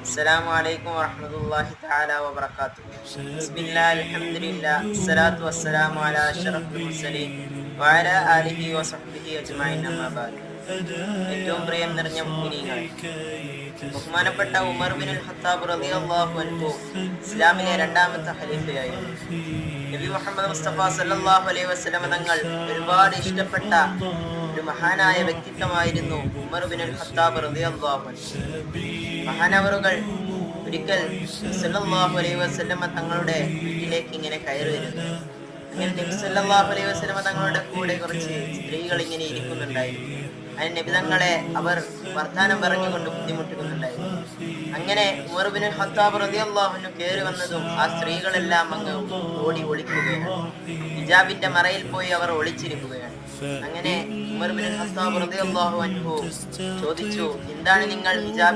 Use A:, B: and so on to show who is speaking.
A: السلام عليكم ورحمة الله تعالى وبركاته. بسم الله الحمد لله الصلاة والسلام على أشرف المرسلين وعلى آله وصحبه أجمعين أما بعد. ഏറ്റവും പ്രിയം നിറഞ്ഞ മുഅ്മിനീങ്ങളെ, ബഹുമാനപ്പെട്ട ഉമർ ബിൻ ഖത്താബ് റളിയല്ലാഹു അൻഹു ഇസ്ലാമിലെ രണ്ടാമത്തെ ഖലീഫയായിരുന്നു. നബി മുഹമ്മദ് മുസ്തഫ സല്ലല്ലാഹു അലൈഹി വസല്ലം തങ്ങൾ ഒരുപാട് ഇഷ്ടപ്പെട്ട ഒരു മഹാനായ വ്യക്തിത്വമായിരുന്നു ഉമർ ബിൻ ഖത്താബ് റളിയല്ലാഹു അൻഹു. മഹാനവറുകൾ ഒരിക്കൽ സല്ലല്ലാഹു അലൈഹി വസല്ലം തങ്ങളുടെ വീട്ടിലേക്ക് ഇങ്ങനെ കയറി വരുന്നു. അങ്ങനെ നബി സല്ലല്ലാഹു അലൈഹി വസല്ലം തങ്ങളുടെ കൂടെ കുറച്ച് സ്ത്രീകൾ ഇങ്ങനെ ഇരിക്കുന്നുണ്ടായിരുന്നു. അതിന് നബി തങ്ങളെ അവർ വർത്താനം പറഞ്ഞുകൊണ്ട് ബുദ്ധിമുട്ടുന്നുണ്ടായിരുന്നു. അങ്ങനെ ഉമർ ബിൻ ഖത്താബ് റളിയല്ലാഹു അൻഹു കയറി വന്നതും ആ സ്ത്രീകളെല്ലാം അങ്ങ് ഓടി ഒളിക്കുകയാണ്. ഹിജാബിന്റെ മറയിൽ പോയി അവർ ഒളിച്ചിരിക്കുകയാണ്. അങ്ങനെ ഉമർ ബിൻ ഖത്താബ് റളിയല്ലാഹു അൻഹു ചോദിച്ചു, എന്താണ് നിങ്ങൾ ഹിജാബ്